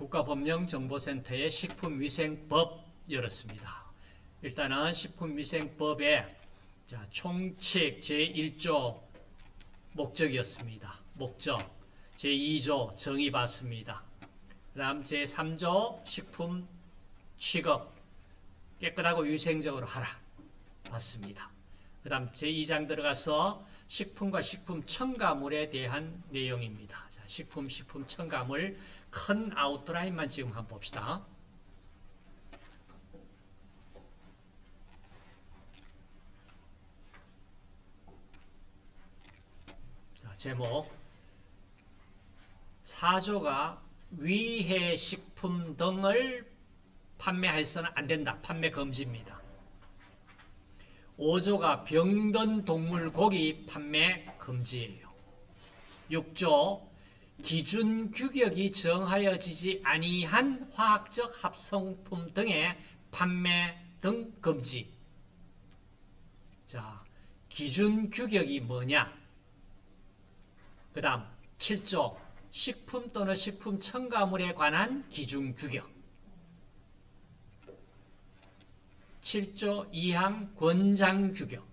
국가법령정보센터의 식품위생법 열었습니다. 일단은 식품위생법의 총칙 제1조 목적이었습니다. 목적 제2조 정의 봤습니다. 그 다음 제3조 식품 취급 깨끗하고 위생적으로 하라 봤습니다. 그 다음 제2장 들어가서 식품과 식품 첨가물에 대한 내용입니다. 자, 식품 첨가물 큰 아웃라인만 지금 한번 봅시다. 자, 제목 4조가 위해 식품 등을 판매해서는 안 된다. 판매 금지입니다. 5조가 병든 동물 고기 판매 금지예요. 6조 기준 규격이 정하여지지 아니한 화학적 합성품 등의 판매 등 금지. 자, 기준 규격이 뭐냐? 그 다음 7조 식품 또는 식품 첨가물에 관한 기준 규격. 7조 2항 권장 규격.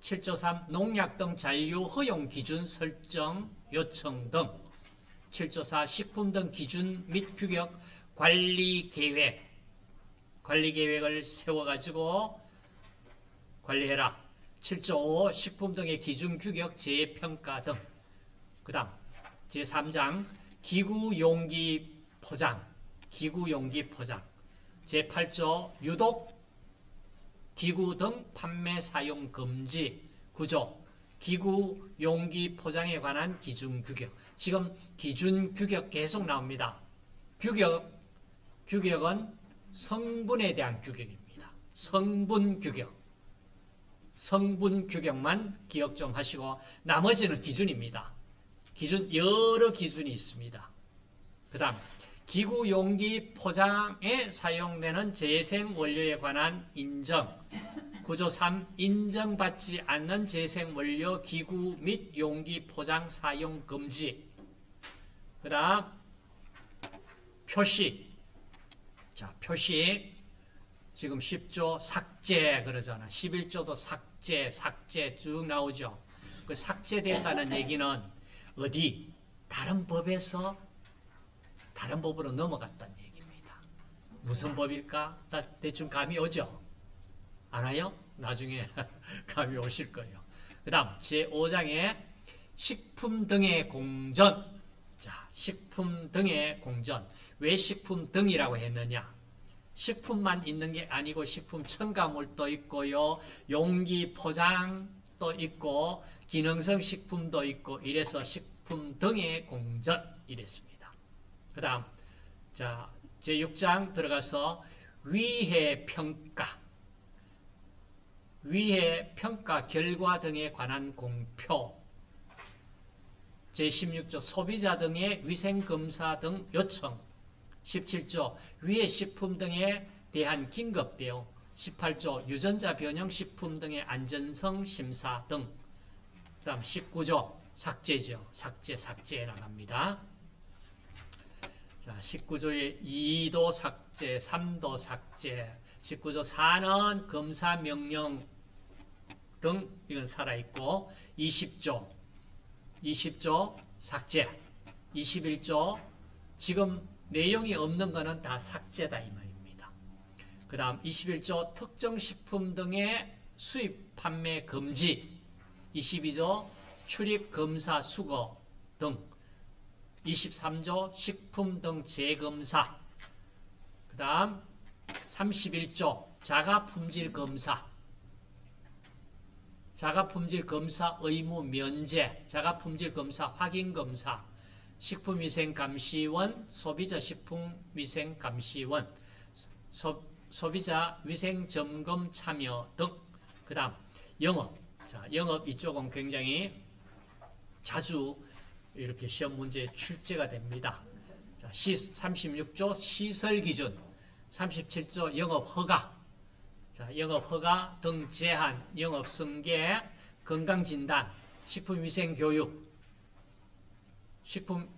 7조 3 농약 등 잔류 허용 기준 설정 요청 등. 7조 4 식품 등 기준 및 규격 관리 계획을 세워가지고 관리해라. 7조 5 식품 등의 기준 규격 재평가 등. 그 다음 제3장 기구 용기 포장. 제8조 유독 기구 등 판매 사용 금지. 9조 기구 용기 포장에 관한 기준 규격. 지금 기준 규격 계속 나옵니다. 규격은 성분에 대한 규격입니다. 성분 규격만 기억 좀 하시고 나머지는 기준입니다. 여러 기준이 있습니다. 그 다음 기구 용기 포장에 사용되는 재생 원료에 관한 인정. 9조 3 인정받지 않는 재생 원료 기구 및 용기 포장 사용 금지. 그 다음 표시. 자, 표시 지금 10조 삭제 그러잖아. 11조도 삭제 쭉 나오죠. 그 삭제된다는 얘기는 어디 다른 법으로 넘어갔다는 얘기입니다. 무슨 법일까? 다 대충 감이 오죠? 안 와요? 나중에 감이 오실 거예요. 그 다음 제5장에 식품 등의 공전. 자, 식품 등의 공전. 왜 식품 등이라고 했느냐? 식품만 있는 게 아니고 식품 첨가물도 있고요. 용기 포장도 있고 기능성 식품도 있고 이래서 식품 등의 공전 이랬습니다. 그 다음 자 제6장 들어가서 위해 평가 결과 등에 관한 공표. 제16조 소비자 등의 위생검사 등 요청. 17조 위해 식품 등에 대한 긴급 대응. 18조 유전자 변형 식품 등의 안전성 심사 등. 그 다음 19조 삭제죠. 삭제 나갑니다. 자, 19조의 2도 삭제, 3도 삭제, 19조 4는 검사 명령 등 이건 살아있고 20조 삭제, 21조 지금 내용이 없는 거는 다 삭제다 이 말입니다. 그 다음 21조 특정 식품 등의 수입 판매 금지, 22조 출입 검사 수거 등. 23조 식품 등 재검사. 그 다음 31조 자가품질 검사 의무 면제, 자가품질 검사 확인 검사, 식품위생감시원, 소비자식품위생감시원, 소비자 위생점검 참여 등. 그 다음 영업. 자, 영업 이쪽은 굉장히 자주 이렇게 시험 문제에 출제가 됩니다. 자, 36조 시설기준, 37조 영업허가, 자, 영업허가 등 제한, 영업승계, 건강진단, 식품위생교육, 식품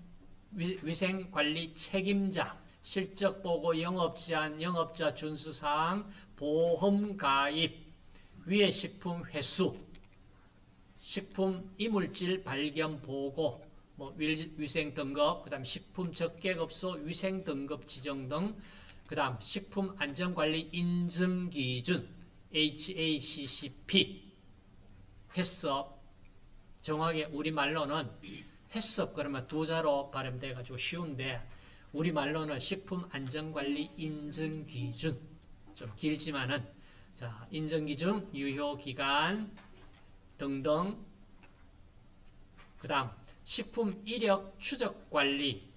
위생관리 책임자, 실적보고 영업제한, 영업자 준수사항, 보험가입, 위해 식품 회수, 식품 이물질 발견 보고, 위생 등급, 그 다음 식품 적객업소 위생 등급 지정 등, 그 다음 식품 안전관리 인증 기준, HACCP, 해썹, 정확하게 우리말로는 해썹 그러면 두 자로 발음돼 가지고 쉬운데 우리말로는 식품 안전관리 인증 기준, 좀 길지만은 자, 인증 기준, 유효 기간 등등. 그다음 식품 이력 추적 관리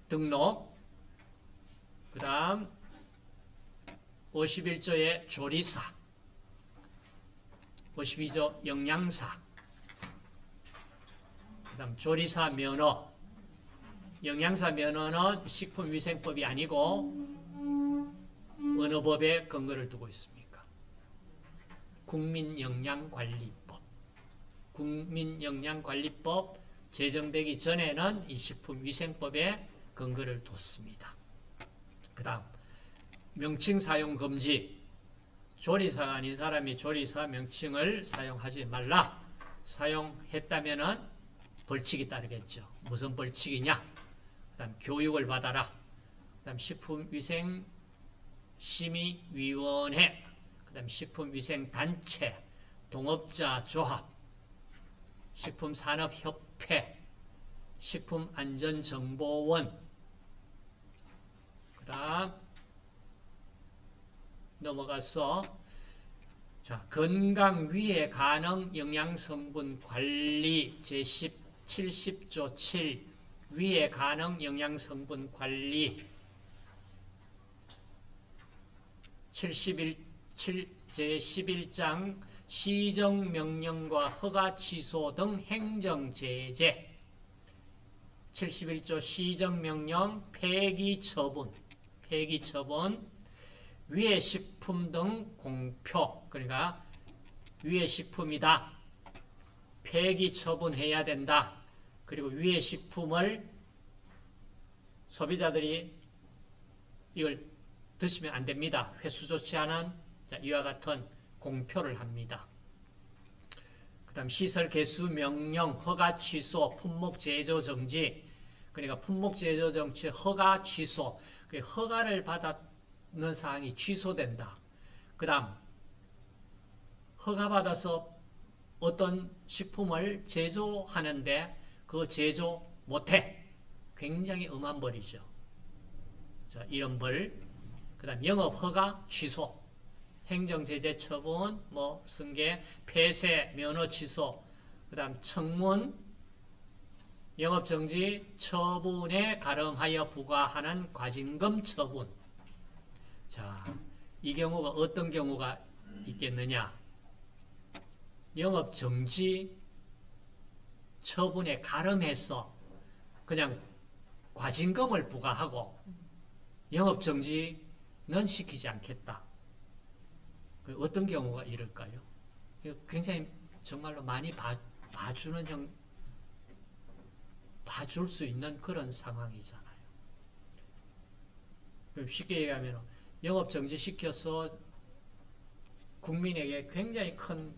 등록. 그다음 51조의 조리사, 52조 영양사, 그 다음 조리사 면허, 영양사 면허는 식품위생법이 아니고 어느 법에 근거를 두고 있습니까? 국민영양관리법. 국민영양관리법 제정되기 전에는 이 식품위생법에 근거를 뒀습니다. 그 다음 명칭 사용 금지. 조리사가 아닌 사람이 조리사 명칭을 사용하지 말라. 사용했다면은 벌칙이 따르겠죠. 무슨 벌칙이냐? 그다음 교육을 받아라. 그다음 식품위생심의위원회, 그다음 식품위생단체, 동업자 조합, 식품산업협회, 식품안전정보원. 그다음 넘어가서 자, 건강 위해 가능 영양성분 관리 제70조 7 위해 가능 영양성분 관리 제11장 시정명령과 허가 취소 등 행정제재 71조 시정명령 폐기처분 위해 식품 등 공표, 그러니까 위해 식품이다, 폐기 처분해야 된다. 그리고 위해 식품을 소비자들이 이걸 드시면 안 됩니다. 회수 좋지 않은 이와 같은 공표를 합니다. 그 다음 시설 개수 명령, 허가 취소, 품목 제조 정지. 그러니까 품목 제조 정지, 허가 취소. 허가를 받았는 사항이 취소된다. 그 다음 허가받아서 어떤 식품을 제조하는데 그 제조 못해. 굉장히 엄한 벌이죠. 자, 이런 벌. 그 다음 영업허가 취소, 행정제재 처분, 승계, 폐쇄, 면허 취소, 그 다음 청문, 영업정지 처분에 가름하여 부과하는 과징금 처분. 자, 이 경우가 어떤 경우가 있겠느냐? 영업정지 처분에 가름해서 그냥 과징금을 부과하고 영업정지는 시키지 않겠다. 어떤 경우가 이럴까요? 굉장히 정말로 많이 봐줄 수 있는 그런 상황이잖아요. 쉽게 얘기하면 영업정지 시켜서 국민에게 굉장히 큰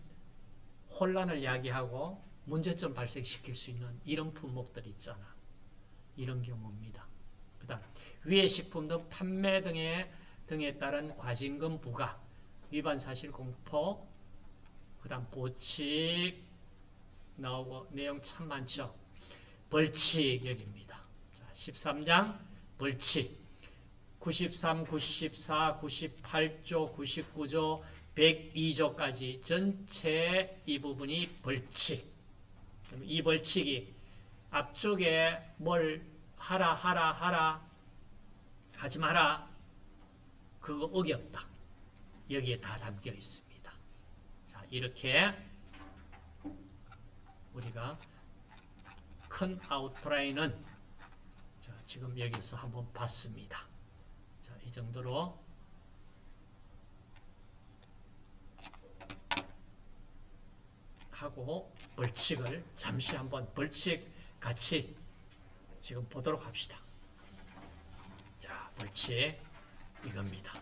혼란을 야기하고 문제점 발생시킬 수 있는 이런 품목들 있잖아. 이런 경우입니다. 그 다음 위해 식품 등 판매 등에 따른 과징금 부과, 위반 사실 공포, 그 다음 보칙 나오고 내용 참 많죠. 벌칙 여기입니다. 13장 벌칙 93, 94, 98조, 99조, 102조까지 전체 이 부분이 벌칙. 이 벌칙이 앞쪽에 뭘 하라 하지 마라 그거 어겼다. 여기에 다 담겨 있습니다. 자, 이렇게 우리가 큰 아웃라인은 지금 여기서 한번 봤습니다. 자, 이 정도로 하고 벌칙을 잠시 한번 벌칙 같이 지금 보도록 합시다. 자, 벌칙 이겁니다.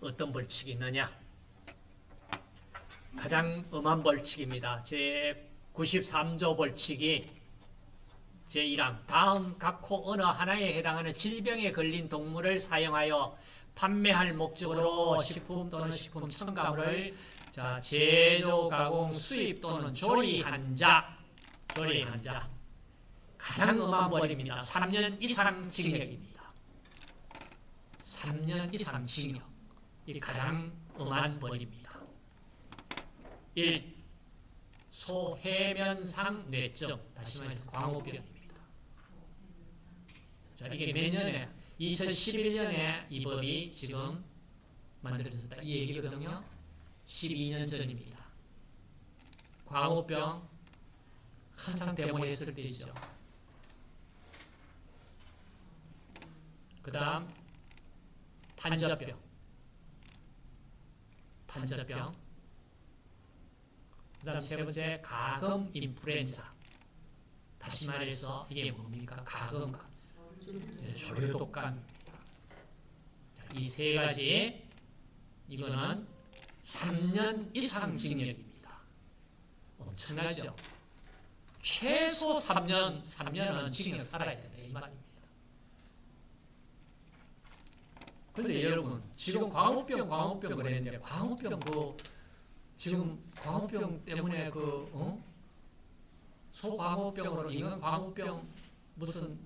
어떤 벌칙이 있느냐? 가장 엄한 벌칙입니다. 제 93조 벌칙이 제1항 다음 각호 어느 하나에 해당하는 질병에 걸린 동물을 사용하여 판매할 목적으로 식품 또는 식품 첨가물을 자, 제조, 가공, 수입 또는 조리한 자 가장 엄한 벌입니다. 3년 이상 징역입니다. 3년 이상 징역. 이 가장 엄한 벌입니다. 1. 소해면상 뇌증, 다시 말해서 광우병입니다. 자, 이게 몇 년에 2011년에 이 법이 지금 만들어졌다 이 얘기거든요. 12년 전입니다. 광우병 한창 데모했을 때이죠. 그 다음 판저병 그 다음 세 번째 가금 인플루엔자. 다시 말해서 이게 뭡니까? 가금감, 조류독감. 이 세 가지 이거는 3년 이상 징역입니다. 엄청나죠? 최소 3년은 징역 살아야 된다 이 말입니다. 그런데 여러분 지금 광우병 그랬는데 광우병 지금 광우병 때문에 소광우병으로 인간광우병 무슨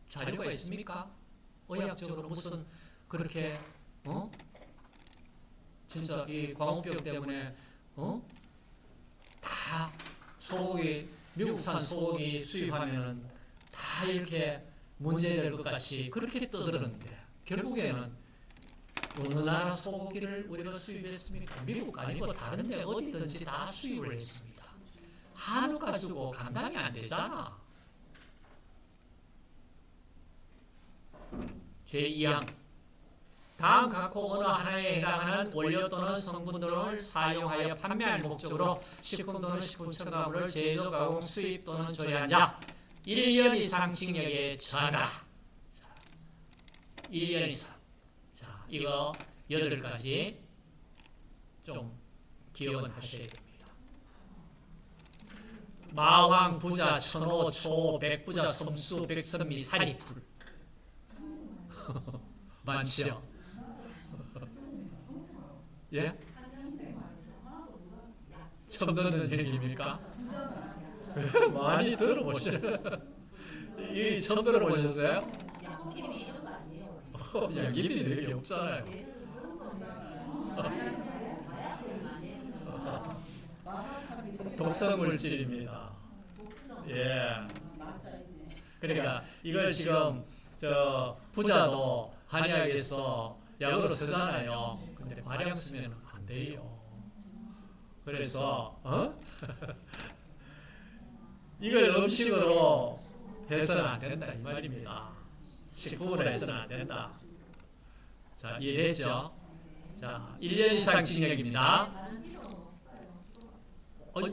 자료가 있습니까? 의학적으로 무슨 그렇게 진짜 이 광우병 때문에 다 소고기 미국산 소고기 수입하면은 다 이렇게 문제될 것 같이 그렇게 떠들었는데 결국에는 어느 나라 소고기를 우리가 수입했습니까? 미국 아니고 다른 데 어디든지 다 수입을 했습니다. 한우 가지고 감당이 안 되잖아. 제2항 다음 각호 어느 하나에 해당하는 원료 또는 성분들을 사용하여 판매할 목적으로 식품 또는 식품 첨가물을 제조, 가공, 수입 또는 조리한 자 1년 이상 징역에 처한다. 1년 이상. 자, 이거 8가지 좀 기억은 하셔야 됩니다. 마왕, 부자, 천호, 초, 백부자, 섬수, 백선미, 사리, 불. 많지요? 예? 처음 듣는 얘기입니까? 많이 들어보셨어요? 이 처음 들어보셨어요? 양귀비 얘기 없잖아요. 독성물질입니다. 예. 그러니까 이걸 지금 저 부자도 한약에서 약으로 쓰잖아요. 근데 과량 쓰면 안 돼요. 그래서 이걸 음식으로 해서는 안 된다 이 말입니다. 식품으로 해서는 안 된다. 자, 이해됐죠? 자, 1년 이상 징역입니다.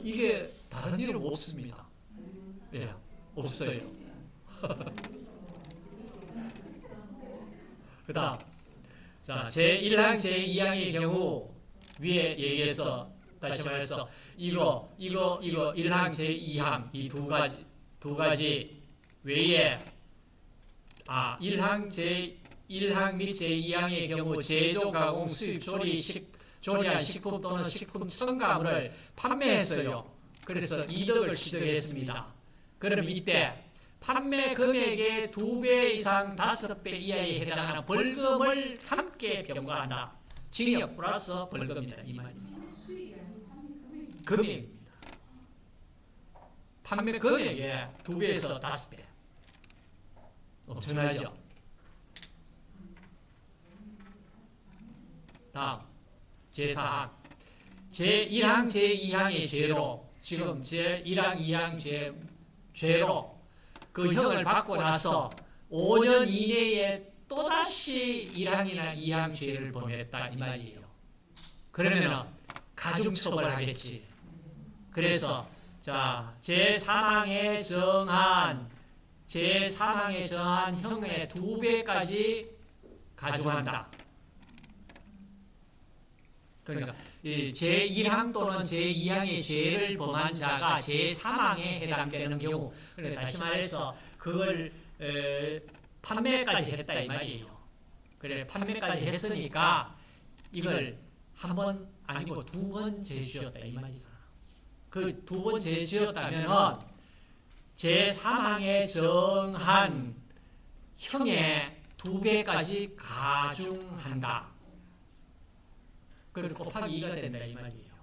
이게 다른 이름 없습니다. 예, 없어요. 그 다음, 자, 제1항, 제2항의 경우 위에 얘기해서 다시 말해서 이거 1항, 제2항 이 두 가지 외에 1항 및 제2항의 경우 제조, 가공, 수입, 조리한 식품 또는 식품 첨가물을 판매했어요. 그래서 이득을 취득했습니다. 그럼 이때 판매 금액의 2배 이상 5배 이하에 해당하는 벌금을 함께 병과한다. 징역 플러스 벌금이다 이 말입니다. 금액입니다. 판매 금액의 2배에서 5배. 엄청나죠? 다음 제4항 제1항, 제2항의 죄로 지금 제1항, 2항 죄로 그 형을 받고 나서 5년 이내에 또다시 1항이나 2항 죄를 범했다 이 말이에요. 그러면 가중처벌을 하겠지. 그래서 자 제3항에 정한 제3항에 정한 형의 2배까지 가중한다. 그러니까 제1항 또는 제2항의 죄를 범한 자가 제3항에 해당되는 경우, 그러니까 다시 말해서 그걸 판매까지 했다 이 말이에요. 그래 판매까지 했으니까 이걸 한 번 아니고 2번 죄지었다 이 말이잖아. 그 2번 죄지었다면은 제3항에 정한 형의 2배까지 가중한다. 그리고 곱하기 2가 된다 이 말이에요.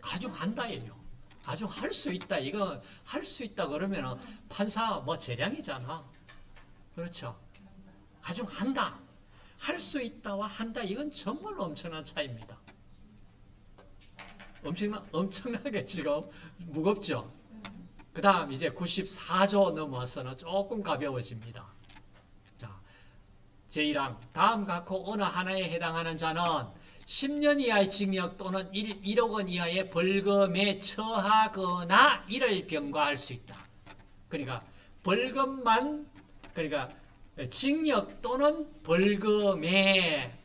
가중한다예요. 가중할 수 있다. 이거 할 수 있다 그러면 판사 뭐 재량이잖아. 그렇죠. 가중한다. 할 수 있다와 한다. 이건 정말 엄청난 차이입니다. 엄청나게 지금 무겁죠. 그 다음 이제 94조 넘어서는 조금 가벼워집니다. 자, 제1항 다음 각호 어느 하나에 해당하는 자는 10년 이하의 징역 또는 1억 원 이하의 벌금에 처하거나 이를 병과할 수 있다. 그러니까 벌금만, 그러니까 징역 또는 벌금에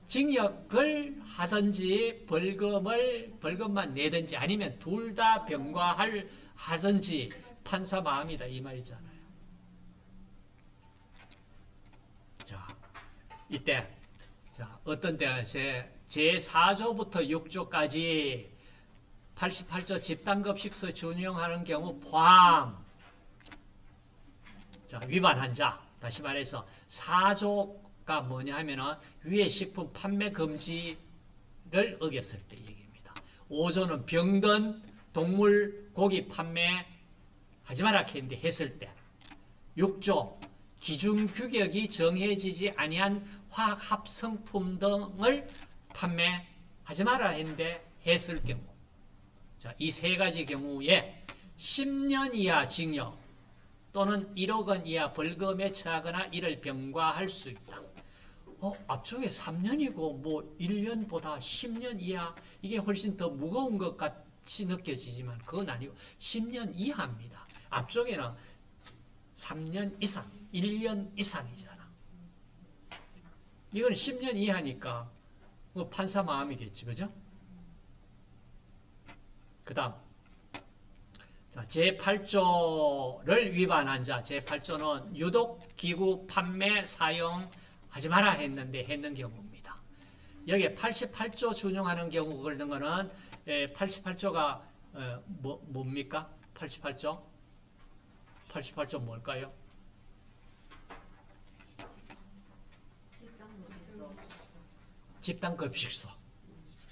징역을 하든지 벌금만 내든지 아니면 둘 다 병과하든지 판사 마음이다 이 말이잖아요. 자, 이때 자, 어떤 때는 제4조부터 6조까지 88조 집단급식소 준용하는 경우 포함. 자, 위반한 자. 다시 말해서 4조가 뭐냐 하면은 위의 식품 판매 금지를 어겼을 때 얘기입니다. 5조는 병든 동물 고기 판매 하지 마라 했는데 했을 때. 6조 기준 규격이 정해지지 아니한 화학 합성품 등을 판매하지 마라 했는데 했을 경우. 자, 이 세 가지 경우에 10년 이하 징역 또는 1억 원 이하 벌금에 처하거나 이를 병과할 수 있다. 앞쪽에 3년이고 뭐 1년보다 10년 이하 이게 훨씬 더 무거운 것 같이 느껴지지만 그건 아니고 10년 이하입니다. 앞쪽에는 3년 이상, 1년 이상이잖아. 이건 10년 이하니까 뭐 판사 마음이겠지, 그죠? 그 다음 제8조를 위반한 자, 제8조는 유독 기구 판매 사용하지 마라 했는데 했는 경우입니다. 여기에 88조 준용하는 경우 그런 거는 88조가 뭡니까? 88조? 88조 뭘까요? 집단급식소.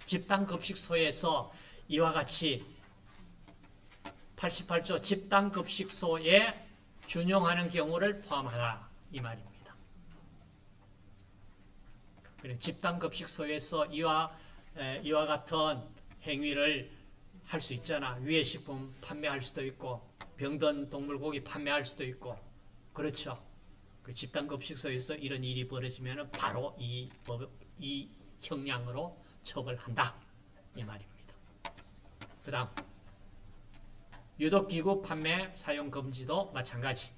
집단급식소에서 이와 같이 88조 집단급식소에 준용하는 경우를 포함하라 이 말입니다. 집단급식소에서 이와 같은 행위를 할 수 있잖아. 위해 식품 판매할 수도 있고 병든 동물 고기 판매할 수도 있고 그렇죠. 그 집단급식소에서 이런 일이 벌어지면 바로 이 형량으로 처벌한다 이 말입니다. 그 다음 유독기구 판매 사용 금지도 마찬가지.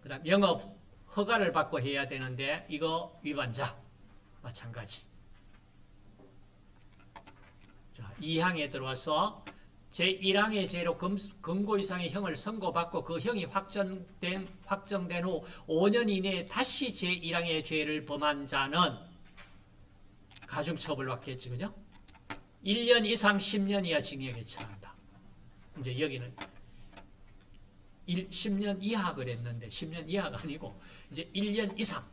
그 다음 영업 허가를 받고 해야 되는데 이거 위반자 마찬가지. 자, 2항에 들어와서 제1항의 죄로 금고 이상의 형을 선고받고 그 형이 확정된 후 5년 이내에 다시 제1항의 죄를 범한 자는 가중처벌 받겠지, 그죠? 1년 이상 10년 이하 징역에 처한다. 이제 여기는 10년 이하 그랬는데 10년 이하가 아니고 이제 1년 이상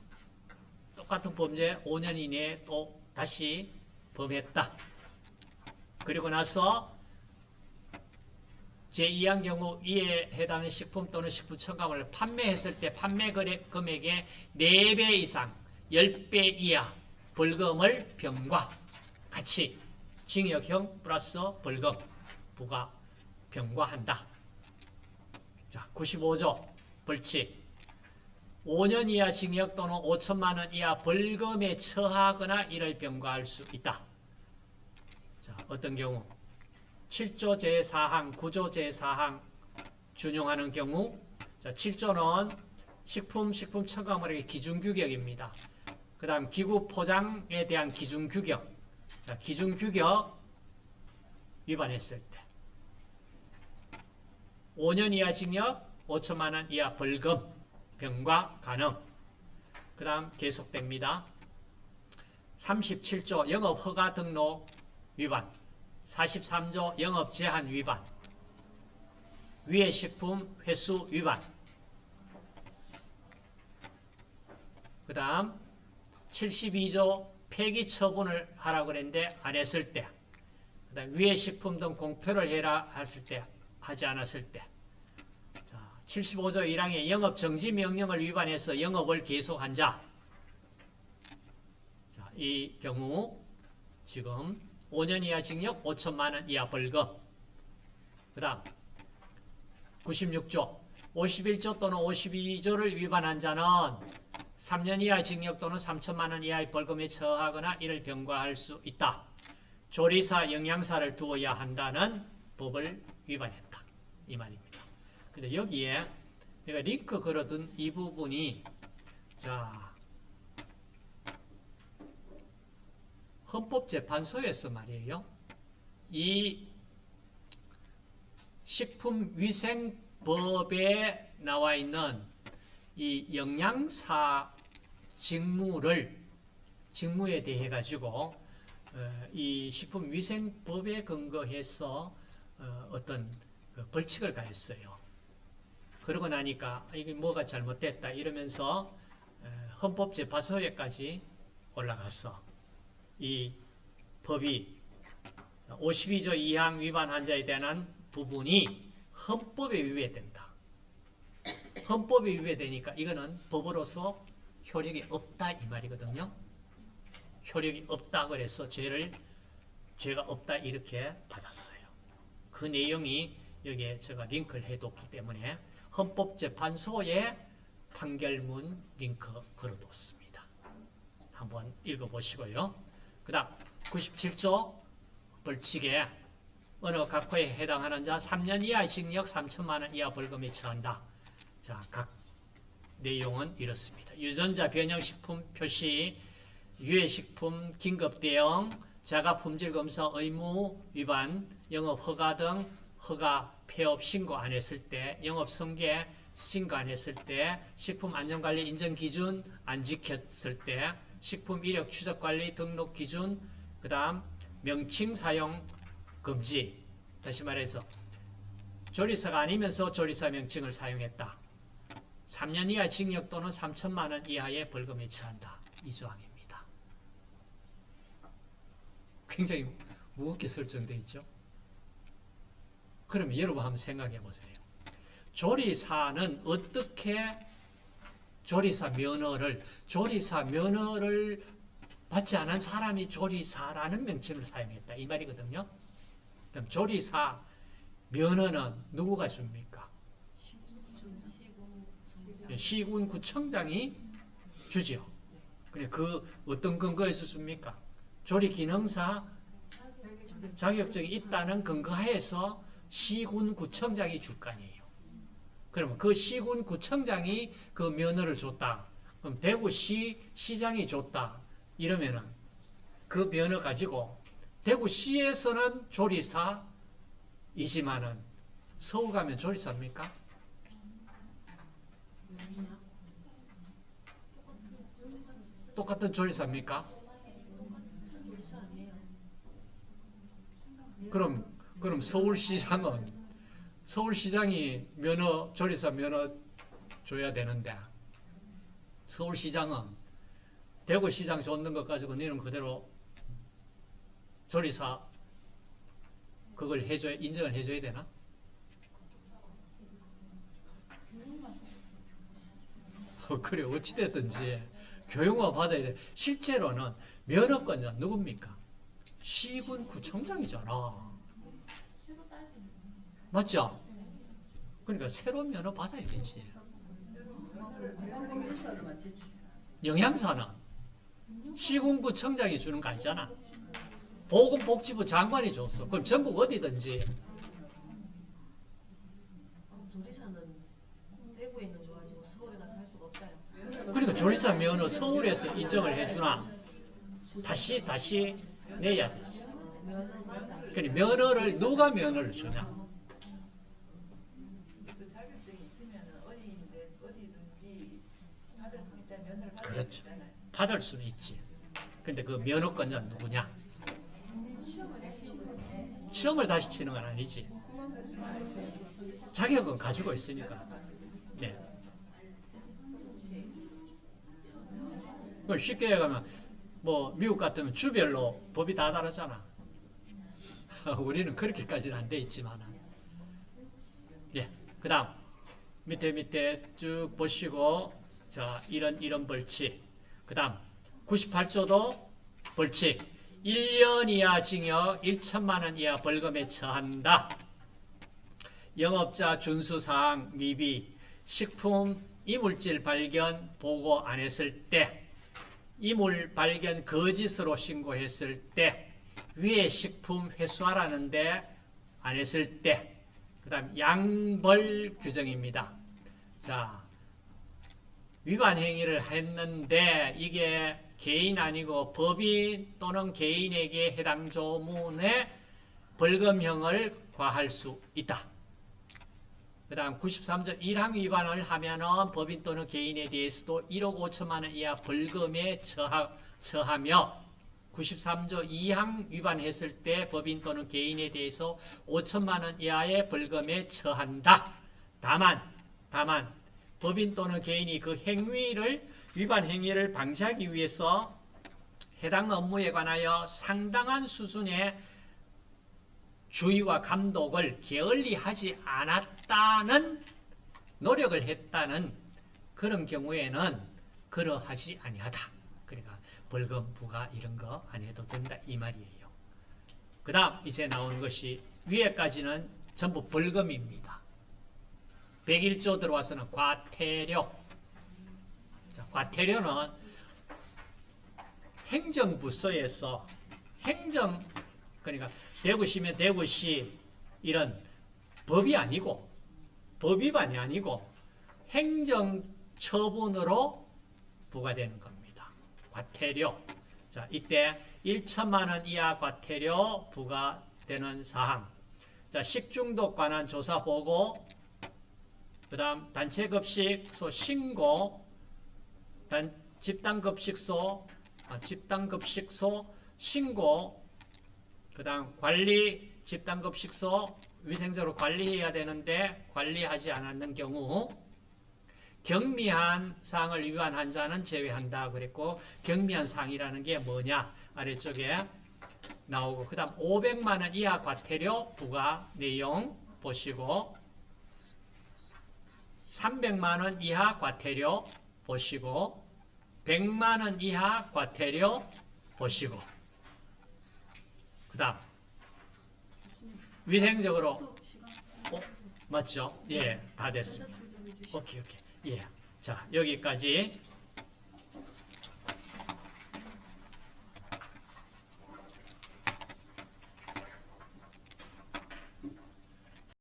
똑같은 범죄 5년 이내에 또 다시 범했다. 그리고 나서 제2항 경우 이에 해당하는 식품 또는 식품 첨가물을 판매했을 때 판매 금액의 4배 이상 10배 이하 벌금을 병과 같이 징역형 플러스 벌금 부과 병과한다. 자, 95조 벌칙 5년 이하 징역 또는 5천만 원 이하 벌금에 처하거나 이를 병과할 수 있다. 자, 어떤 경우 7조 제4항, 9조 제4항 준용하는 경우, 자, 7조는 식품 첨가물의 기준 규격입니다. 그 다음 기구 포장에 대한 기준 규격. 자, 기준 규격 위반했을 때 5년 이하 징역, 5천만 원 이하 벌금, 병과 가능. 그 다음 계속됩니다. 37조 영업허가 등록 위반, 43조 영업 제한 위반, 위해 식품 횟수 위반. 그 다음 72조 폐기 처분을 하라고 그랬는데 안 했을 때, 그 다음 위해 식품 등 공표를 해라 했을 때, 하지 않았을 때. 자, 75조 1항의 영업 정지 명령을 위반해서 영업을 계속한 자. 자, 이 경우 지금 5년 이하 징역, 5천만 원 이하 벌금. 그 다음 96조 51조 또는 52조를 위반한 자는 3년 이하 징역 또는 3천만 원 이하의 벌금에 처하거나 이를 병과할 수 있다. 조리사, 영양사를 두어야 한다는 법을 위반했다. 이 말입니다. 근데 여기에 내가 링크 걸어둔 이 부분이, 자, 헌법재판소에서 말이에요. 이 식품위생법에 나와 있는 이 영양사 직무에 대해 가지고 이 식품위생법에 근거해서 어떤 벌칙을 가했어요. 그러고 나니까 이게 뭐가 잘못됐다 이러면서 헌법재판소에까지 올라갔어. 이 법이 52조 2항 위반한 자에 대한 부분이 헌법에 위배된다. 헌법에 위배되니까 이거는 법으로서 효력이 없다 이 말이거든요. 효력이 없다 그래서 죄가 없다 이렇게 받았어요. 그 내용이 여기에 제가 링크를 해뒀기 때문에 헌법재판소의 판결문 링크 걸어뒀습니다. 한번 읽어보시고요. 그 다음 97조 벌칙에 어느 각호에 해당하는 자 3년 이하 징역 3천만 원 이하 벌금에 처한다. 자, 각 내용은 이렇습니다. 유전자 변형식품 표시, 유해식품 긴급 대응, 자가 품질 검사 의무 위반, 영업 허가 등 허가 폐업 신고 안 했을 때, 영업 성계 신고 안 했을 때, 식품 안전관리 인정 기준 안 지켰을 때, 식품 이력 추적 관리 등록 기준, 그 다음 명칭 사용 금지. 다시 말해서 조리사가 아니면서 조리사 명칭을 사용했다. 3년 이하 징역 또는 3천만 원 이하의 벌금에 처한다. 이 조항입니다. 굉장히 무겁게 설정되어 있죠. 그럼 여러분 한번 생각해 보세요. 조리사는 어떻게 조리사 면허를 받지 않은 사람이 조리사라는 명칭을 사용했다. 이 말이거든요. 그럼 조리사 면허는 누구가 줍니까? 시군구청장이 주죠. 그래, 그 어떤 근거에서 줍니까? 조리 기능사 자격증이 있다는 근거하에서 시군구청장이 줄 거 아니에요. 그러면 그 시군구청장이 그 면허를 줬다. 그럼 대구시 시장이 줬다. 이러면은 그 면허 가지고 대구시에서는 조리사이지만은 서울 가면 조리사입니까? 똑같은 조리사입니까? 그럼 서울시장이 조리사 면허 줘야 되는데, 서울시장은 대구시장 줬는 것 가지고 너는 그대로 조리사 그걸 인정을 해줘야 되나? 그래, 어찌됐든지 교육만 받아야 돼. 실제로는 면허권자 누굽니까? 시군구청장이잖아. 맞죠? 그러니까 새로운 면허 받아야 되지. 영양사는 시군구청장이 주는 거 아니잖아. 보건복지부 장관이 줬어. 그럼 전국 어디든지 조리사 면허 서울에서 인정을 해주나? 다시 내야 되지. 그러니 면허를 누가 면허를 주냐? 그 자격증이 있으면 어디든지 받을 수 있잖아요. 면허를 받을 수 그렇죠. 있잖아요. 받을 수는 있지. 근데 그 면허권자는 누구냐? 시험을 다시 치는 건 아니지. 자격은 가지고 있으니까. 네. 그걸 쉽게 얘기하면 뭐 미국 같으면 주별로 법이 다 다르잖아. 우리는 그렇게까지는 안 돼 있지만. 예. 그다음 밑에 쭉 보시고 자 이런 벌칙. 그다음 98조도 벌칙. 1년 이하 징역 1천만 원 이하 벌금에 처한다. 영업자 준수사항 미비, 식품 이물질 발견 보고 안 했을 때, 이물 발견 거짓으로 신고했을 때, 위에 식품 회수하라는데 안 했을 때, 그 다음 양벌 규정입니다. 자, 위반 행위를 했는데 이게 개인 아니고 법인 또는 개인에게 해당 조문에 벌금형을 과할 수 있다. 그 다음 93조 1항 위반을 하면은 법인 또는 개인에 대해서도 1억 5천만 원 이하 벌금에 처하며 93조 2항 위반했을 때 법인 또는 개인에 대해서 5천만 원 이하의 벌금에 처한다. 다만 법인 또는 개인이 그 행위를 위반 행위를 방지하기 위해서 해당 업무에 관하여 상당한 수준의 주의와 감독을 게을리하지 않았다는 노력을 했다는 그런 경우에는 그러하지 아니하다. 그러니까 벌금 부과 이런 거 안 해도 된다 이 말이에요. 그 다음 이제 나오는 것이 위에까지는 전부 벌금입니다. 101조 들어와서는 과태료. 자, 과태료는 행정부서에서 그러니까 대구시면 대구시 이런 법이 아니고 법위반이 아니고 행정처분으로 부과되는 겁니다. 과태료. 자, 이때 1천만 원 이하 과태료 부과되는 사항. 자, 식중독 관한 조사 보고, 그 다음 단체급식소 신고, 집단급식소 신고, 그 다음 관리, 집단급식소 위생적으로 관리해야 되는데 관리하지 않았는 경우 경미한 사항을 위반한 자는 제외한다 그랬고, 경미한 사항이라는 게 뭐냐 아래쪽에 나오고, 그 다음 500만 원 이하 과태료 부과 내용 보시고, 300만 원 이하 과태료 보시고, 100만 원 이하 과태료 보시고, 그 다음 위생적으로 맞죠? 예, 다 됐습니다. 오케이. 예. 자, 여기까지